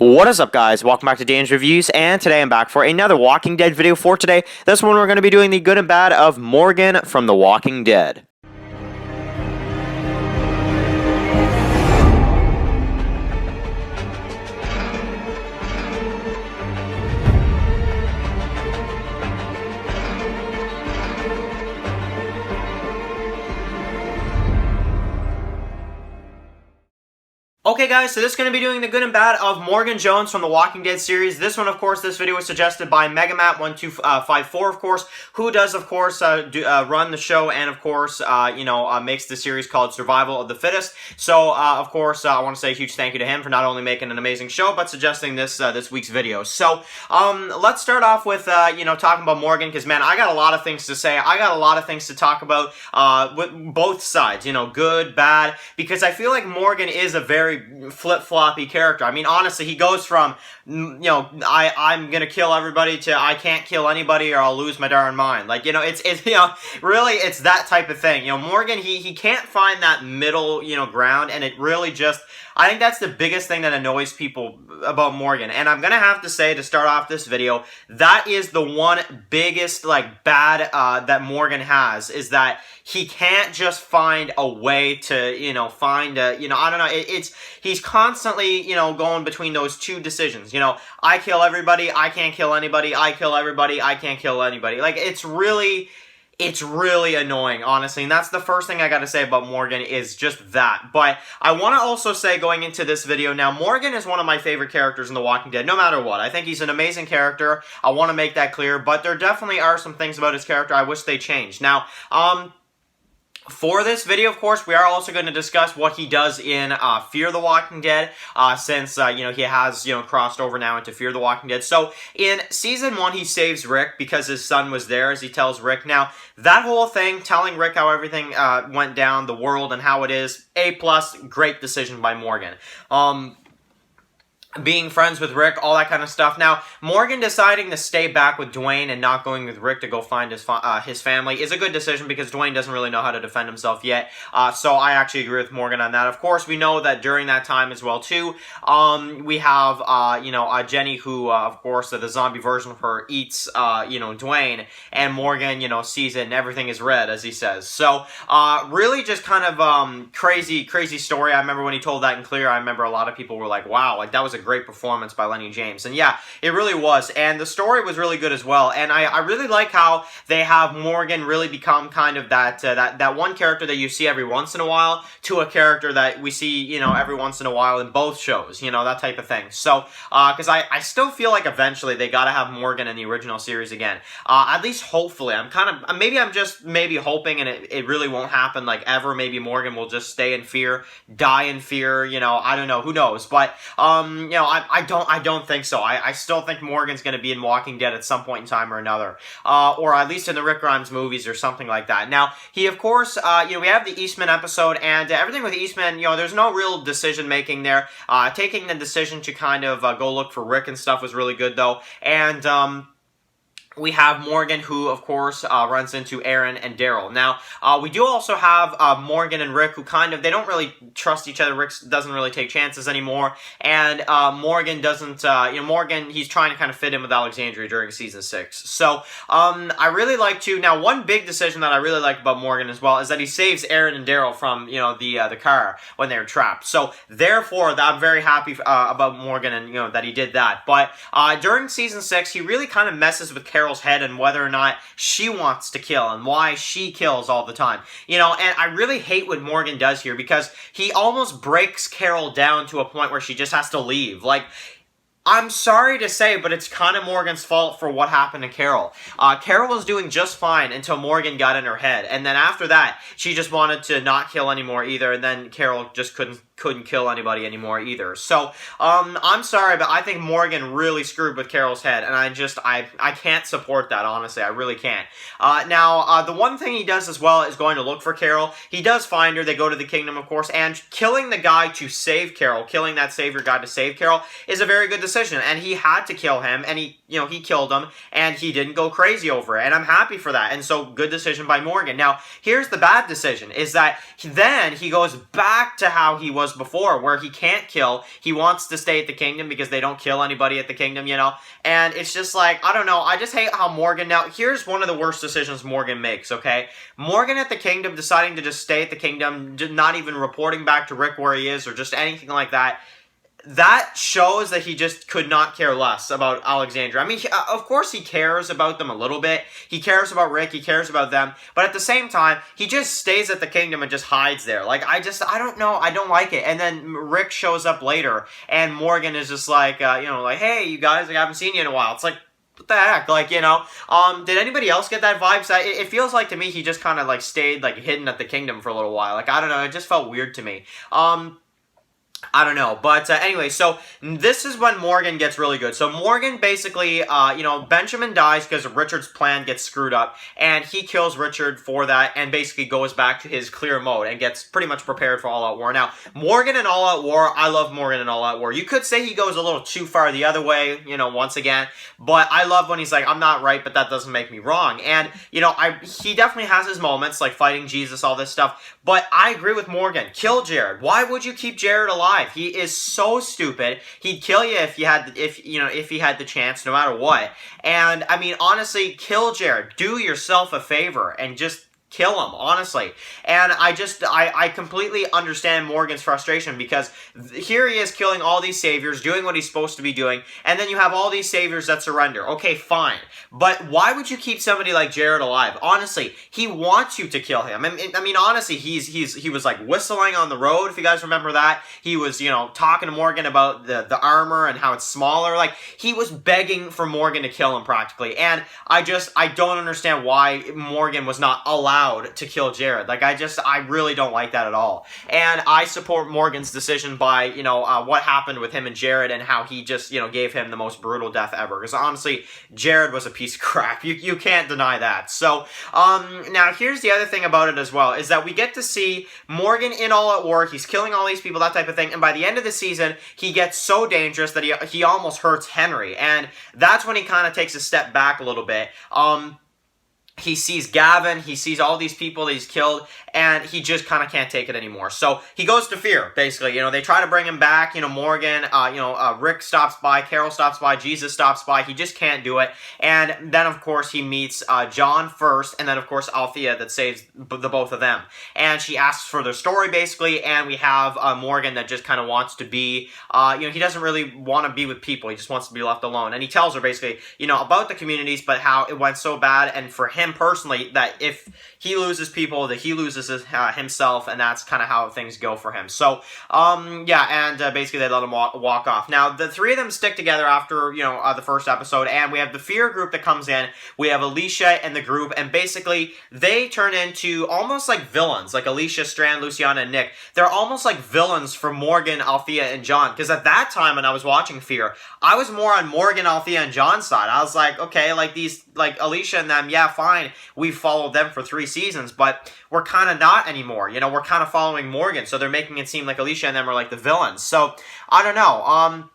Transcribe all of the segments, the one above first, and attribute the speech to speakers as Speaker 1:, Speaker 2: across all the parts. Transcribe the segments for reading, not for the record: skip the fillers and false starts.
Speaker 1: What is up, guys? Welcome back to Dan's Reviews, and today I'm back for another Walking Dead video for today. This one we're going to be doing the good and bad of Morgan from The Walking Dead. Okay, guys, so this is going to be doing the good and bad of Morgan Jones from the Walking Dead series. This one, of course, this video was suggested by Megamat1254, of course, who does, of course, run the show and, of course, makes the series called Survival of the Fittest. So, of course, I want to say a huge thank you to him for not only making an amazing show, but suggesting this week's video. So, let's start off with, talking about Morgan, because, man, I got a lot of things to say. I got a lot of things to talk about with both sides, good, bad, because I feel like Morgan is a very flip-floppy character. I mean, honestly, he goes from, I'm gonna kill everybody to I can't kill anybody or I'll lose my darn mind. Like, really, it's that type of thing. Morgan, he can't find that middle, ground, and it really just, I think that's the biggest thing that annoys people about Morgan. And I'm gonna have to say, to start off this video, that is the one biggest, bad, that Morgan has, is that he can't just find a way to, find a, I don't know, he's constantly, going between those two decisions. I kill everybody, I can't kill anybody, I kill everybody, I can't kill anybody. Like, it's really annoying, honestly, and that's the first thing I gotta say about Morgan, is just that. But I want to also say, going into this video now, Morgan is one of my favorite characters in The Walking Dead, no matter what. I think he's an amazing character. I want to make that clear, but there definitely are some things about his character I wish they changed. Now, for this video, of course, we are also going to discuss what he does in Fear the Walking Dead, since, he has, crossed over now into Fear the Walking Dead. So, in Season 1, he saves Rick because his son was there, as he tells Rick. Now, that whole thing, telling Rick how everything went down, the world, and how it is, A+, great decision by Morgan. Being friends with Rick, all that kind of stuff. Now, Morgan deciding to stay back with Dwayne and not going with Rick to go find his family is a good decision, because Dwayne doesn't really know how to defend himself yet. So I actually agree with Morgan on that. Of course, we know that during that time as well, too, we have, Jenny, who, of course, the zombie version of her eats, Dwayne, and Morgan, sees it and everything is red, as he says. So, really just kind of, crazy story. I remember when he told that in Clear, I remember a lot of people were like, wow, like, that was a great performance by Lenny James. And yeah, it really was. And the story was really good as well. And I really like how they have Morgan really become kind of that one character that you see every once in a while, to a character that we see, every once in a while in both shows, that type of thing. So, because I still feel like eventually they gotta have Morgan in the original series again. At least hopefully. I'm just hoping, and it really won't happen, like, ever. Maybe Morgan will just stay in Fear, die in Fear, I don't know, who knows. But, I don't think so. I still think Morgan's going to be in Walking Dead at some point in time or another. Or at least in the Rick Grimes movies or something like that. Now, he, of course, we have the Eastman episode, and everything with Eastman, there's no real decision-making there. Taking the decision to kind of go look for Rick and stuff was really good, though. And, we have Morgan, who, of course, runs into Aaron and Daryl. Now, we do also have Morgan and Rick, who kind of, they don't really trust each other. Rick doesn't really take chances anymore. And Morgan doesn't, Morgan, he's trying to kind of fit in with Alexandria during Season 6. So, I really like to, now, one big decision that I really like about Morgan as well is that he saves Aaron and Daryl from, the car when they're trapped. So, therefore, I'm very happy about Morgan and, that he did that. But during Season 6, he really kind of messes with Carol's head and whether or not she wants to kill and why she kills all the time. And I really hate what Morgan does here, because he almost breaks Carol down to a point where she just has to leave. Like, I'm sorry to say, but it's kind of Morgan's fault for what happened to Carol. Carol was doing just fine until Morgan got in her head, and then after that, she just wanted to not kill anymore either, and then Carol just couldn't kill anybody anymore either. So, I'm sorry, but I think Morgan really screwed with Carol's head, and I can't support that, honestly. I really can't. Now, the one thing he does as well is going to look for Carol. He does find her. They go to the kingdom, of course, and killing the guy to save Carol, killing that savior guy to save Carol, is a very good decision, and he had to kill him, and he killed him, and he didn't go crazy over it, and I'm happy for that, and so good decision by Morgan. Now, here's the bad decision, is that then he goes back to how he was us before, where he can't kill. He wants to stay at the kingdom because they don't kill anybody at the kingdom, you know? And it's just like, I don't know, I just hate how Morgan, now, here's one of the worst decisions Morgan makes, okay? Morgan at the kingdom deciding to just stay at the kingdom, not even reporting back to Rick where he is or just anything like that. That shows that he just could not care less about Alexandria. I mean, of course he cares about them a little bit. He cares about Rick. He cares about them. But at the same time, he just stays at the kingdom and just hides there. Like, I don't know. I don't like it. And then Rick shows up later, and Morgan is just like, like, hey, you guys, I haven't seen you in a while. It's like, what the heck? Like, did anybody else get that vibe? So it feels like to me he just kind of, like, stayed, like, hidden at the kingdom for a little while. Like, I don't know. It just felt weird to me. I don't know, but anyway, so this is when Morgan gets really good. So Morgan basically, Benjamin dies because Richard's plan gets screwed up, and he kills Richard for that, and basically goes back to his clear mode and gets pretty much prepared for All Out War. Now, Morgan in All Out War, I love Morgan in All Out War. You could say he goes a little too far the other way, once again, but I love when he's like, I'm not right, but that doesn't make me wrong. And, he definitely has his moments, like fighting Jesus, all this stuff, but I agree with Morgan. Kill Jared. Why would you keep Jared alive? He is so stupid. He'd kill you if he had the chance, no matter what. And I mean, honestly, kill Jared. Do yourself a favor and just kill him, honestly. And I completely understand Morgan's frustration, because here he is killing all these saviors, doing what he's supposed to be doing, and then you have all these saviors that surrender. Okay, fine. But why would you keep somebody like Jared alive? Honestly, he wants you to kill him. I mean, honestly, he was like whistling on the road, if you guys remember that. He was, talking to Morgan about the armor and how it's smaller. Like, he was begging for Morgan to kill him practically. And I don't understand why Morgan was not allowed to kill Jared. Like, I really don't like that at all. And I support Morgan's decision by, what happened with him and Jared, and how he just, gave him the most brutal death ever. Because honestly, Jared was a piece of crap. You can't deny that. So, now here's the other thing about it as well, is that we get to see Morgan in All Out War. He's killing all these people, that type of thing. And by the end of the season, he gets so dangerous that he almost hurts Henry. And that's when he kind of takes a step back a little bit. He sees Gavin, he sees all these people that he's killed, and he just kind of can't take it anymore. So he goes to Fear, basically. They try to bring him back, Morgan, Rick stops by, Carol stops by, Jesus stops by. He just can't do it. And then, of course, he meets John first, and then, of course, Althea that saves the both of them. And she asks for their story, basically, and we have Morgan that just kind of wants to be, he doesn't really want to be with people. He just wants to be left alone. And he tells her, basically, about the communities, but how it went so bad, and for him personally, that if he loses people, that he loses himself, and that's kind of how things go for him. So, basically they let him walk off. Now, the three of them stick together after, the first episode, and we have the Fear group that comes in. We have Alicia and the group, and basically they turn into almost like villains, like Alicia, Strand, Luciana, and Nick. They're almost like villains for Morgan, Althea, and John, because at that time when I was watching Fear, I was more on Morgan, Althea, and John's side. I was like, okay, like these, like Alicia and them, yeah, fine, we've followed them for 3 seasons, but we're kind of not anymore. We're kind of following Morgan, so they're making it seem like Alicia and them are like the villains. So, I don't know.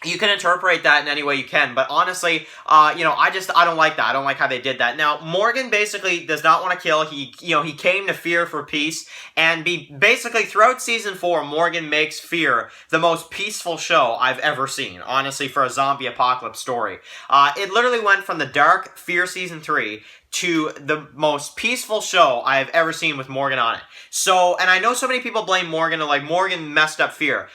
Speaker 1: You can interpret that in any way you can, but honestly, I don't like that. I don't like how they did that. Now, Morgan basically does not want to kill. He came to Fear for peace, and basically throughout season 4, Morgan makes Fear the most peaceful show I've ever seen, honestly, for a zombie apocalypse story. It literally went from the dark Fear season 3 to the most peaceful show I have ever seen with Morgan on it. So, and I know so many people blame Morgan, and like, Morgan messed up Fear.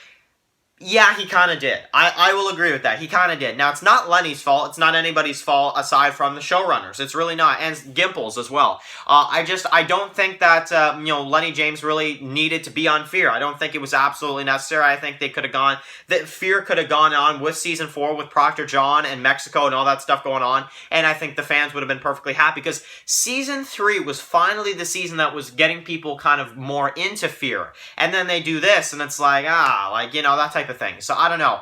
Speaker 1: Yeah, he kind of did. I will agree with that. He kind of did. Now, it's not Lenny's fault. It's not anybody's fault aside from the showrunners. It's really not. And Gimples as well. I don't think that, Lenny James really needed to be on Fear. I don't think it was absolutely necessary. I think they could have gone, that Fear could have gone on with season 4 with Proctor John and Mexico and all that stuff going on. And I think the fans would have been perfectly happy, because season 3 was finally the season that was getting people kind of more into Fear. And then they do this, and it's like, that type of of thing. So I don't know.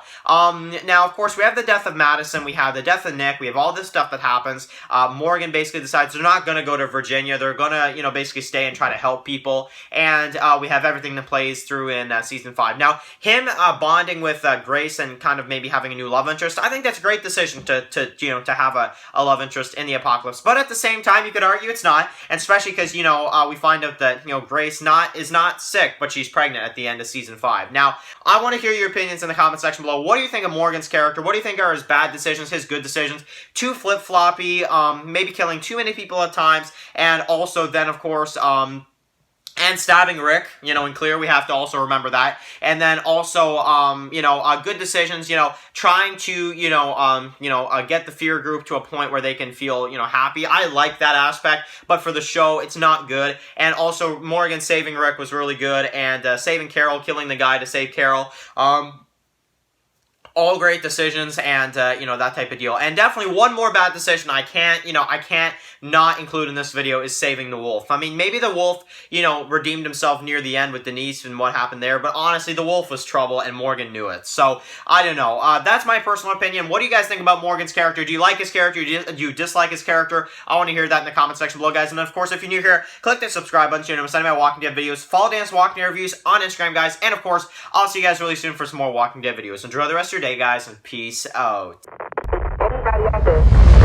Speaker 1: Now, of course, we have the death of Madison. We have the death of Nick. We have all this stuff that happens. Morgan basically decides they're not going to go to Virginia. They're going to, you know, basically stay and try to help people. And we have everything that plays through in season 5. Now, him bonding with Grace and kind of maybe having a new love interest, I think that's a great decision to have a love interest in the Apocalypse. But at the same time, you could argue it's not, and especially because, you know, we find out that, you know, Grace is not sick, but she's pregnant at the end of season 5. Now, I want to hear your opinions in the comment section below. What do you think of Morgan's character? What do you think are his bad decisions, his good decisions? Too flip-floppy, maybe killing too many people at times, and also then, of course, and stabbing Rick, you know, in Clear, we have to also remember that. And then also, you know, good decisions, you know, trying to, get the fear group to a point where they can feel, you know, happy. I like that aspect, but for the show, it's not good. And also, Morgan saving Rick was really good, and saving Carol, killing the guy to save Carol. All great decisions, and, you know, that type of deal. And definitely one more bad decision I can't not include in this video is saving the wolf. I mean, maybe the wolf, you know, redeemed himself near the end with Denise and what happened there, but honestly, the wolf was trouble, and Morgan knew it. So, I don't know. That's my personal opinion. What do you guys think about Morgan's character? Do you like his character? Do you dislike his character? I want to hear that in the comment section below, guys. And of course, if you're new here, click that subscribe button so you know when I'm sending my Walking Dead videos. Follow Dan's Walking Dead reviews on Instagram, guys. And of course, I'll see you guys really soon for some more Walking Dead videos. Enjoy the rest of your day, guys, and peace out.
Speaker 2: Anybody out there?